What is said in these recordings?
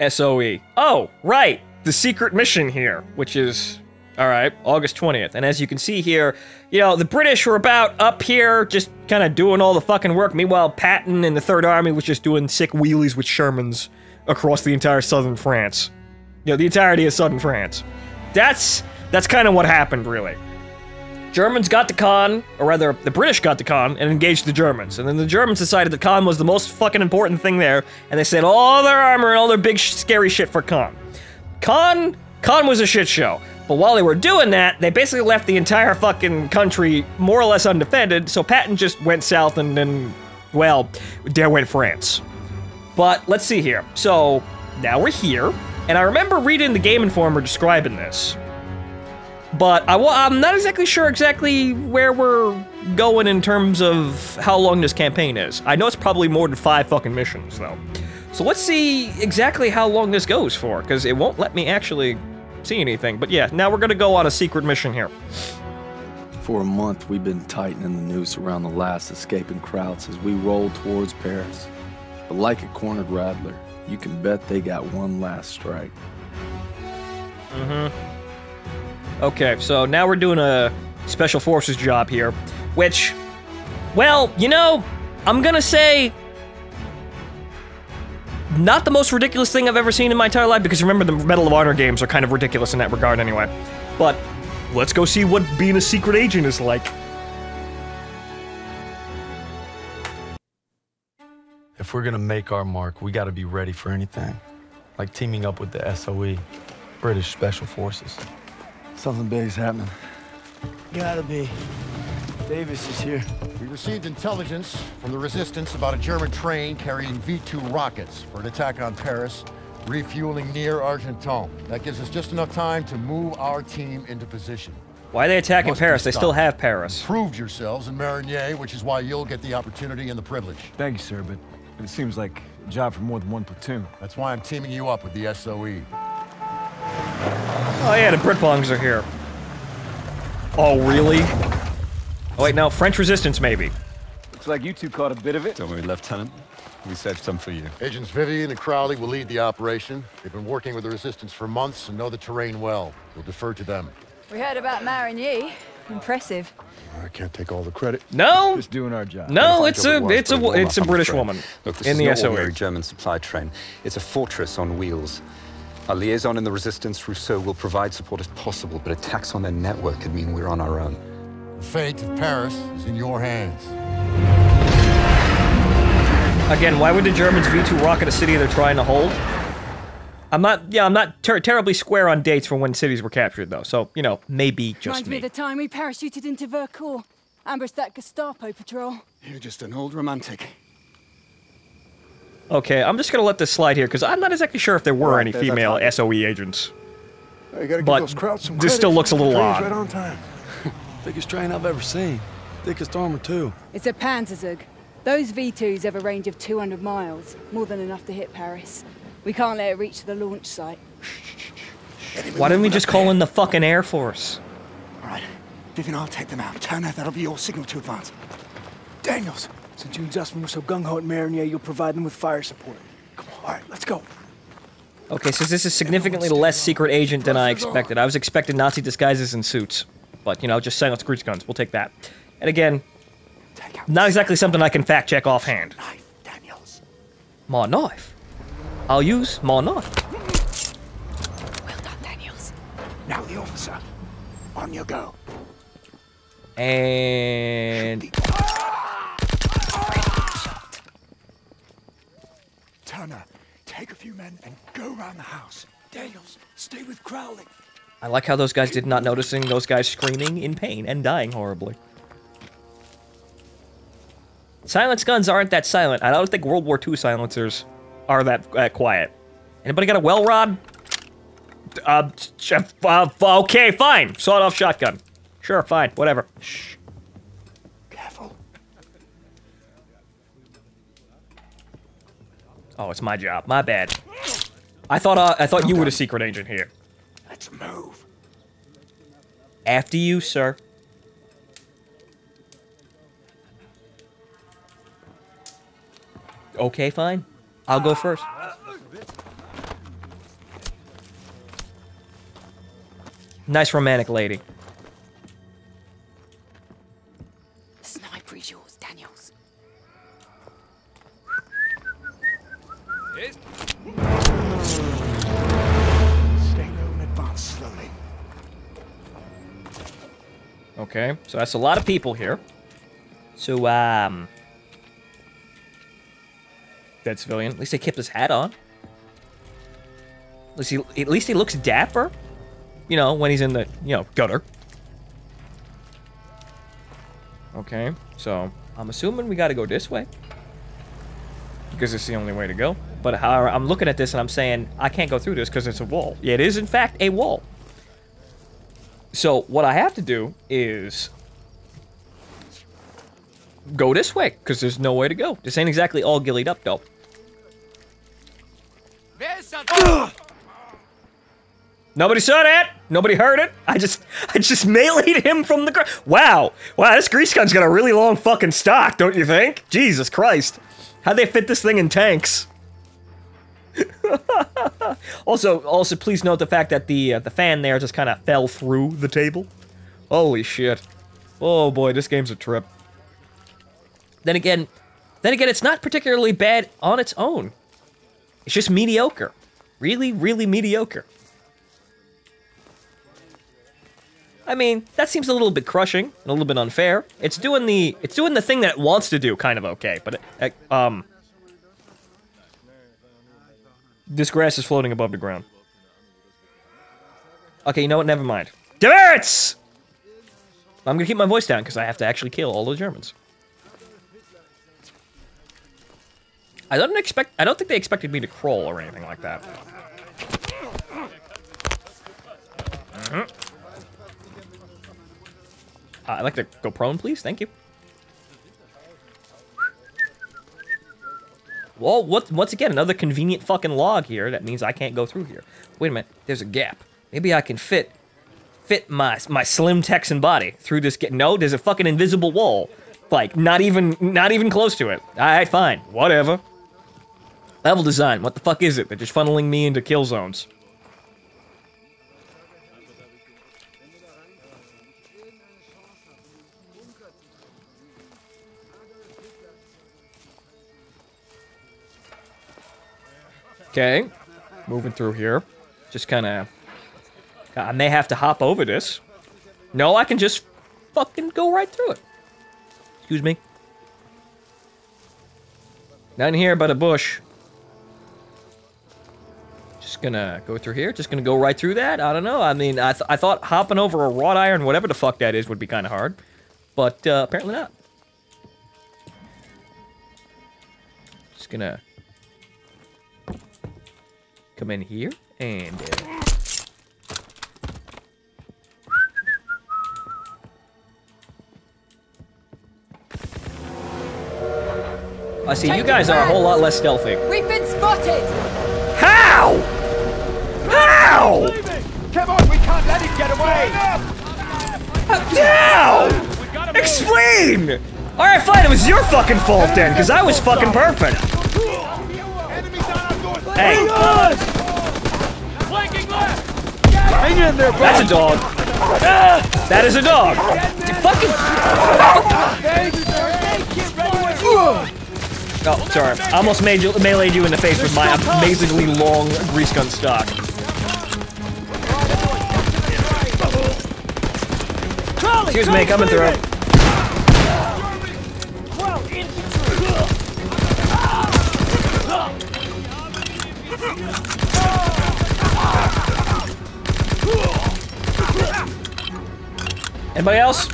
SOE. Oh, right. The secret mission here, which is, all right, August 20th. And as you can see here, you know, the British were about up here just kind of doing all the fucking work. Meanwhile, Patton and the Third Army was just doing sick wheelies with Shermans across the entire southern France. You know, the entirety of southern France. That's kind of what happened, really. Germans got to Caen, or rather, the British got to Caen and engaged the Germans. And then the Germans decided that Caen was the most fucking important thing there, and they sent all their armor and all their big scary shit for Caen. Caen was a shit show. But while they were doing that, they basically left the entire fucking country more or less undefended, so Patton just went south and then, well, there went France. But let's see here. So, now we're here, and I remember reading the Game Informer describing this. But I'm not exactly sure exactly where we're going in terms of how long this campaign is. I know it's probably more than 5 fucking missions, though. So let's see exactly how long this goes for, because it won't let me actually see anything. But yeah, now we're gonna go on a secret mission here. For a month, we've been tightening the noose around the last escaping Krauts as we roll towards Paris. But like a cornered rattler, you can bet they got one last strike. Okay, so now we're doing a Special Forces job here, which, well, you know, I'm gonna say, not the most ridiculous thing I've ever seen in my entire life, because remember, the Medal of Honor games are kind of ridiculous in that regard anyway. But let's go see what being a secret agent is like. If we're gonna make our mark, we gotta be ready for anything. Like teaming up with the SOE, British Special Forces. Something big's happening. Gotta be. Davis is here. We received intelligence from the resistance about a German train carrying V2 rockets for an attack on Paris, refueling near Argenton. That gives us just enough time to move our team into position. Why are they attacking Paris? They still have Paris. Proved yourselves in Marigny, which is why you'll get the opportunity and the privilege. Thank you, sir, but it seems like a job for more than one platoon. That's why I'm teaming you up with the SOE. Oh yeah, the Britpongs are here. Oh, really? Oh wait, no, French resistance, maybe. Looks like you two caught a bit of it. Don't worry, Lieutenant. We saved some for you. Agents Vivian and Crowley will lead the operation. They've been working with the resistance for months and know the terrain well. We'll defer to them. We heard about Marigny. Impressive. I can't take all the credit. No! Just doing our job. No, it's a British woman Look, this in is the no SOE. ordinary German supply train. It's a fortress on wheels. Our liaison in the resistance, Rousseau, will provide support if possible, but attacks on their network could mean we're on our own. The fate of Paris is in your hands. Again, why would the Germans V2 rocket a city they're trying to hold? I'm not terribly square on dates for when cities were captured, though, so, you know, maybe just Reminds me me. of the time we parachuted into Vercors, ambushed that Gestapo patrol. You're just an old romantic. Okay, I'm just gonna let this slide here, because I'm not exactly sure if there were any female SOE agents. You gotta But give those Krauts some this credit. still looks a little Train's odd. Right on time. Biggest train I've ever seen. Thickest armor, too. It's a Panzerzug. Those V2s have a range of 200 miles, more than enough to hit Paris. We can't let it reach the launch site. Why didn't we just call in the fucking Air Force? All right, Vivian, I'll take them out. Turner, that'll be your signal to advance. Daniels, since you and Zussman were so gung-ho at Marigny, you'll provide them with fire support. Come on, all right, let's go. Okay, so this is significantly less secret agent than I expected. I was expecting Nazi disguises and suits. But, you know, just silence grease guns. We'll take that. And again, not exactly something I can fact-check offhand. Knife, Daniels. My knife? I'll use my knife. Well done, Daniels. Now the officer. On you go. And... Turner, take a few men and go around the house. Daniels, stay with Crowley. I like how those guys did not noticing those guys screaming in pain and dying horribly. Silence guns aren't that silent. I don't think World War II silencers are that quiet. Anybody got a well rod? Okay, fine. Sawed-off shotgun. Sure, fine, whatever. Shh. Careful. Oh, it's my job. My bad. I thought you were the secret agent here. Let's move. After you, sir. Okay, fine. I'll go first. Nice romantic lady. The sniper is yours, Daniels. Stay low and advance slowly. Okay, so that's a lot of people here. So, dead civilian. At least they kept his hat on. At least he looks dapper. You know, when he's in the, gutter. Okay, so I'm assuming we gotta go this way. Because it's the only way to go. But however, I'm looking at this and I'm saying, I can't go through this because it's a wall. Yeah, it is in fact a wall. So what I have to do is go this way, because there's no way to go. This ain't exactly all gillied up, though. Nobody saw that. Nobody heard it. I just meleeed him from the ground. Wow, this grease gun's got a really long fucking stock, don't you think? Jesus Christ, how'd they fit this thing in tanks? Also, please note the fact that the fan there just kind of fell through the table. Holy shit! Oh boy, this game's a trip. Then again, it's not particularly bad on its own. It's just mediocre. Really, really mediocre. I mean, that seems a little bit crushing, and a little bit unfair. It's doing the thing that it wants to do, kind of okay, but this grass is floating above the ground. Okay, you know what? Never mind. Demerits! I'm gonna keep my voice down because I have to actually kill all the Germans. I don't think they expected me to crawl or anything like that. I'd like to go prone, please. Thank you. Well, once again, another convenient fucking log here. That means I can't go through here. Wait a minute. There's a gap. Maybe I can fit my slim Texan body through this gap. No, there's a fucking invisible wall. Like, not even close to it. Alright, fine. Whatever. Level design. What the fuck is it? They're just funneling me into kill zones. Okay, moving through here. Just kind of... I may have to hop over this. No, I can just fucking go right through it. Excuse me. Nothing here but a bush. Just gonna go through here. Just gonna go right through that. I don't know. I mean, I thought hopping over a wrought iron, whatever the fuck that is, would be kind of hard. But apparently not. Just gonna... come in here, and... I see, you guys are a whole lot less stealthy. We've been spotted! How? How? Come on, we can't let him get away! How? Explain! Alright, fine, it was your fucking fault then, because I was fucking perfect. Hey. Hang in there, bro. That's a dog. That is a dog. Fucking... Oh, sorry. I almost meleeed you in the face with my amazingly long grease gun stock. Excuse me, coming through. Anybody else?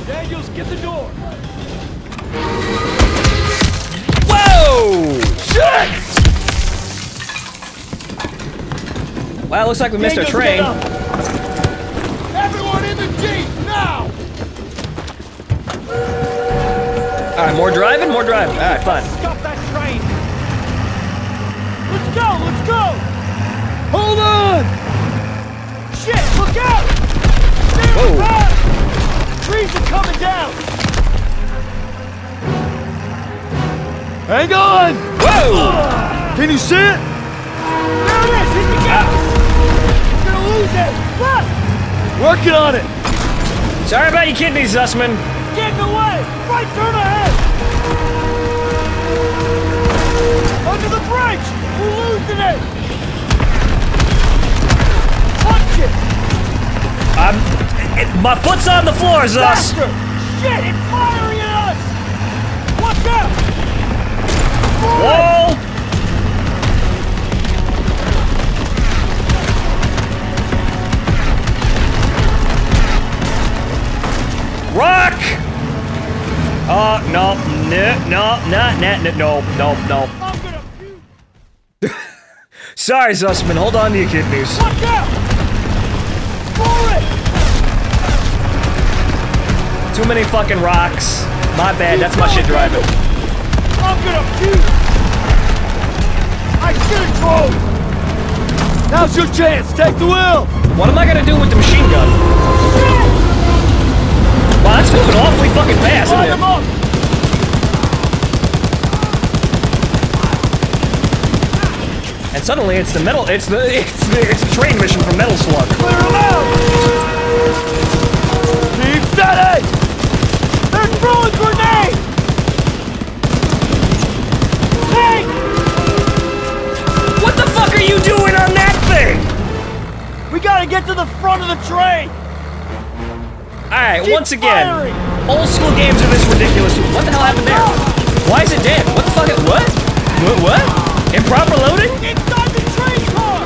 Daniels, get the door. Whoa! Shit! Well, looks like we missed our train. Everyone in the Jeep, now! Alright, more driving? More driving. Alright, fine. Stop that train! Let's go! Let's go! Hold on! Shit! Look out! Whoa. Trees are coming down! Hang on! Whoa! Can you see it? There it is! Hit the gas! We're gonna lose it! Look! Working on it! Sorry about your kidneys, Zussman. Get in the way! Right turn ahead! Under the bridge! We're losing it! Punch it! My foot's on the floor, Zuss. Faster! Shit! It's firing at us! Watch out! Whoa! Rock! No, no. I'm gonna puke! Sorry, Zussman, hold on to your kidneys. Watch out! For it! Too many fucking rocks. My bad, that's my shit driving. I'm gonna puke! I should have drove! Now's your chance, take the wheel! What am I gonna do with the machine gun? Wow, that's moving awfully fucking fast, Line isn't them up! it? And suddenly it's the metal, it's the train mission from Metal Slug. Clear them out! Keep steady! They're throwing grenades! Hey! What the fuck are you doing on that thing? We gotta get to the front of the train! Alright, Keep once again, firing! old school games are this ridiculous. What the hell happened there? Why is it dead? What the fuck? What? What? Improper loading? Inside the train car!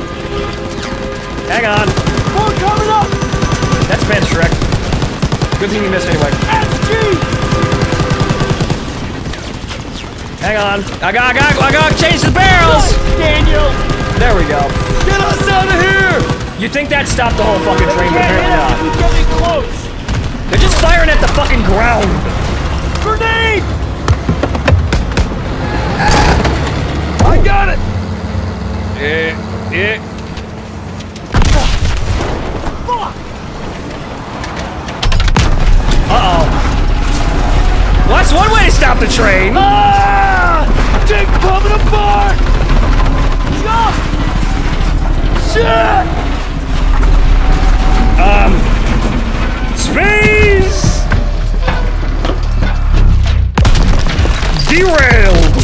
Hang on. More coming up! That's Ben's Shrek. Good thing you missed anyway. SG! Hang on. I gotta change the barrels! Daniel! There we go. Get us out of here! You'd think that stopped the whole fucking train, but apparently not. We're getting close! They're just firing at the fucking ground. Grenade! I got it! Fuck! Uh-oh. Well, that's one way to stop the train. Ah! Thing's coming apart! Shit! Space! Derailed!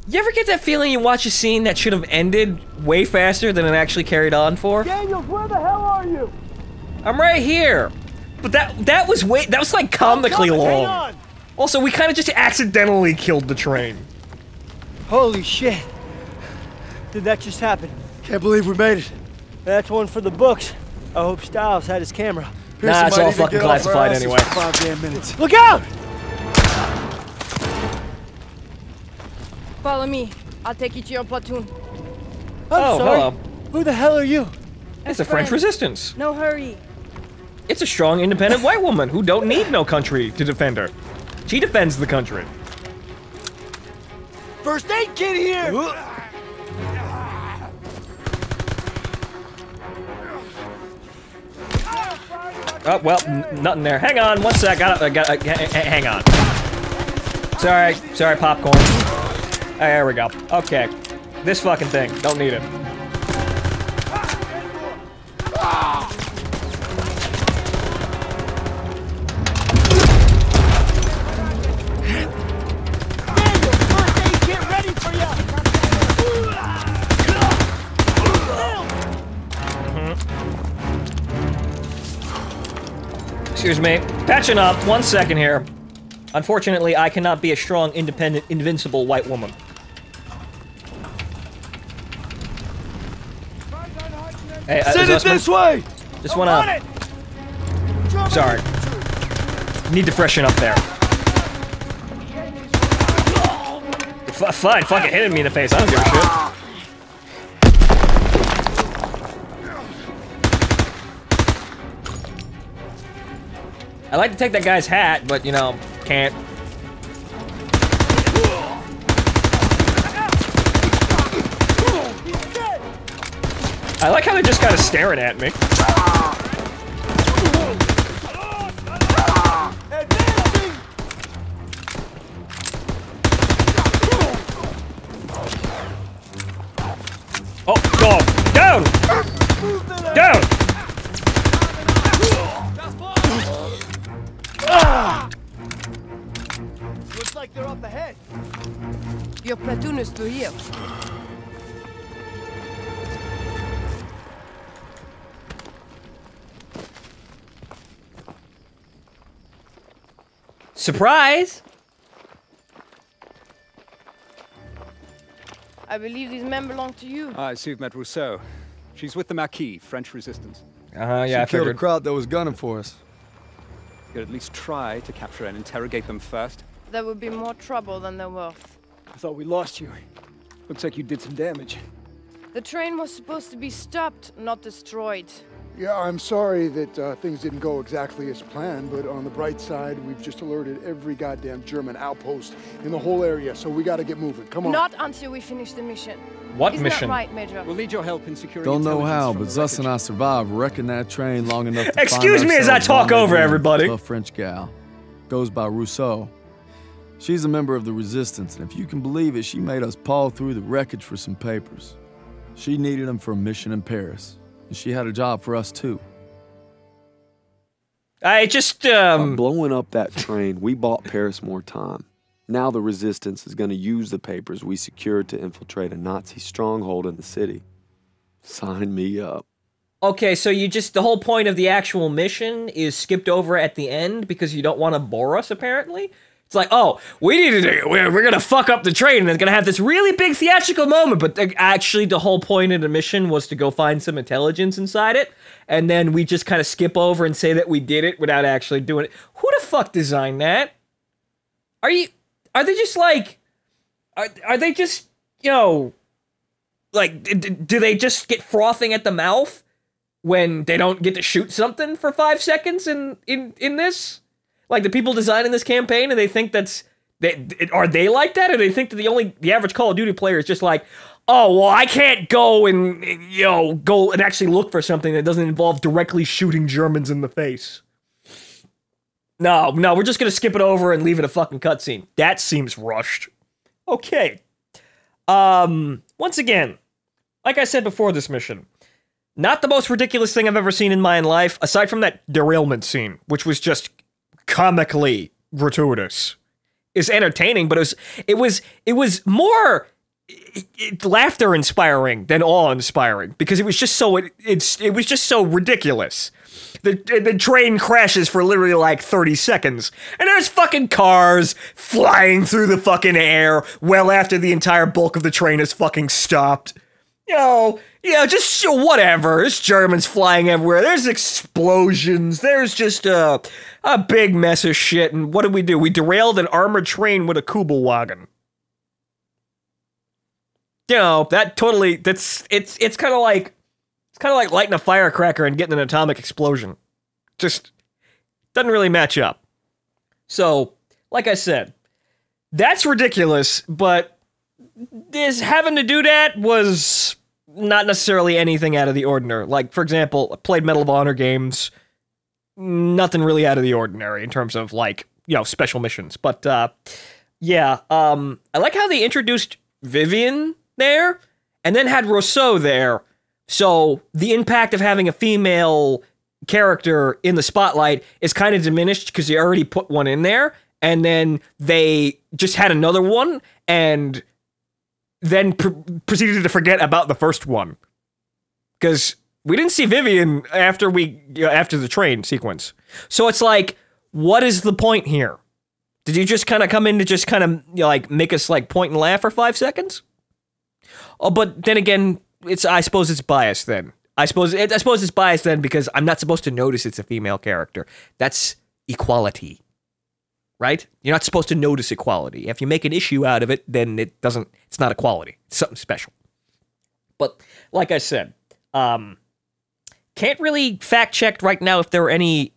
You ever get that feeling you watch a scene that should have ended way faster than it actually carried on for? Daniels, where the hell are you? I'm right here. But that was like comically Hang long. on. Also, we kind of just accidentally killed the train. Holy shit. Did that just happen? Can't believe we made it. That's one for the books. I hope Styles had his camera. Nah, it's all fucking classified anyway. 5 damn minutes. Look out! Follow me. I'll take you to your platoon. Oh, sorry. hello. Who the hell are you? It's the French Resistance. No hurry. It's a strong, independent white woman who don't need no country to defend her. She defends the country. First aid kit here! Oh, well, nothing there. Hang on, one sec. Hang on. Sorry, popcorn. Oh, there we go. Okay. This fucking thing. Don't need it. Excuse me. Patching up. 1 second here. Unfortunately, I cannot be a strong, independent, invincible white woman. Hey, Send it this way! Just wanna... Sorry. Need to freshen up there. Fine, fucking hit me in the face. I don't give a shit. I like to take that guy's hat, but, you know, can't. I like how they're just kind of staring at me. Oh, go! Down! Down! Looks like they're up ahead. Your platoon is through here. Surprise! I believe these men belong to you. I see you've met Rousseau. She's with the Maquis, French resistance. Yeah, I She killed a figured. crowd that was gunning for us. You could at least try to capture and interrogate them first. There would be more trouble than they're worth. I thought we lost you. Looks like you did some damage. The train was supposed to be stopped, not destroyed. Yeah, I'm sorry that things didn't go exactly as planned, but on the bright side, we've just alerted every goddamn German outpost in the whole area, so we gotta get moving. Come on. Not until we finish the mission. What Isn't mission? that right, Major? We'll need your help in securing Don't know intelligence how, from but the Zuss and I wreckage. survived wrecking that train long enough to Excuse find me as I ourselves talk over rendezvousing everybody. with a French gal. Goes by Rousseau. She's a member of the Resistance, and if you can believe it, she made us paw through the wreckage for some papers. She needed them for a mission in Paris, and she had a job for us too. I just, Um, By blowing up that train, we bought Paris more time. Now the Resistance is going to use the papers we secured to infiltrate a Nazi stronghold in the city. Sign me up. Okay, so you just, the whole point of the actual mission is skipped over at the end because you don't want to bore us, apparently? It's like, oh, we're gonna fuck up the train and it's gonna have this really big theatrical moment, but actually the whole point of the mission was to go find some intelligence inside it, and then we just kind of skip over and say that we did it without actually doing it. Who the fuck designed that? Are they just like, are they just, you know, like, do they just get frothing at the mouth when they don't get to shoot something for 5 seconds in this? Like, the people designing this campaign, and they think are they like that? Or they think that the average Call of Duty player is just like, oh, well, I can't go and, you know, go and actually look for something that doesn't involve directly shooting Germans in the face. No, we're just gonna skip it over and leave it a fucking cutscene. That seems rushed. Okay. Once again, like I said before this mission, not the most ridiculous thing I've ever seen in my life, aside from that derailment scene, which was just comically gratuitous. It's entertaining, but it was more laughter inspiring than awe inspiring because it was just so it was just so ridiculous. The train crashes for literally like 30 seconds, and there's fucking cars flying through the fucking air well after the entire bulk of the train is fucking stopped. Just whatever. There's Germans flying everywhere. There's explosions. There's just a big mess of shit. And what do? We derailed an armored train with a Kubelwagen. You know, it's kind of like lighting a firecracker and getting an atomic explosion. Just doesn't really match up. So, like I said, that's ridiculous, but this having to do that was not necessarily anything out of the ordinary. Like, for example, I played Medal of Honor games. Nothing really out of the ordinary in terms of, like, you know, special missions. But, yeah, I like how they introduced Vivian there, and then had Rousseau there. So, the impact of having a female character in the spotlight is kind of diminished because they already put one in there, and then they just had another one, and then proceeded to forget about the first one. Because we didn't see Vivian after the train sequence. So it's like, what is the point here? Did you just kind of come in to just kind of, you know, like, make us, like, point and laugh for 5 seconds? Oh, but then again, I suppose it's biased then. I suppose it's biased then because I'm not supposed to notice it's a female character. That's equality. right? You're not supposed to notice equality. If you make an issue out of it, then it's not equality. It's something special. But like I said, can't really fact check right now if there are any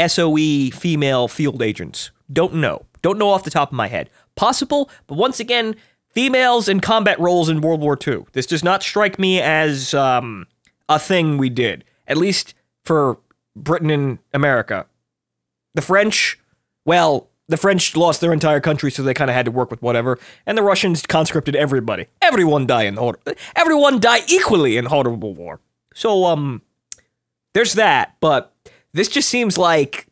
SOE female field agents. Don't know off the top of my head. Possible, but once again, females in combat roles in World War II. This does not strike me as a thing we did, at least for Britain and America. The French, well, the French lost their entire country, so they kind of had to work with whatever, and the Russians conscripted everybody. Everyone died equally in horrible war. So, there's that, but this just seems like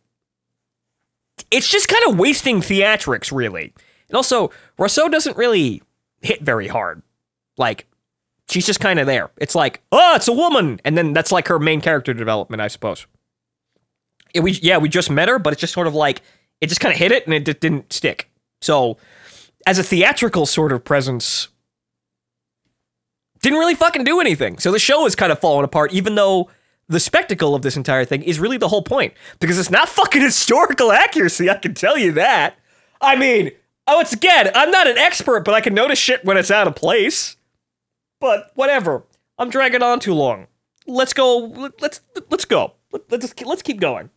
it's just kind of wasting theatrics, really. And also, Rousseau doesn't really hit very hard. Like, she's just kind of there. It's like, oh, it's a woman! And then that's like her main character development, I suppose. We just met her, but it's just sort of like, it just kind of hit it, and it just didn't stick. So, as a theatrical sort of presence, didn't really fucking do anything. So the show is kind of falling apart, even though the spectacle of this entire thing is really the whole point. Because it's not fucking historical accuracy, I can tell you that. I mean, once again, I'm not an expert, but I can notice shit when it's out of place. But whatever. I'm dragging on too long. Let's go. Let's go. Let's keep going.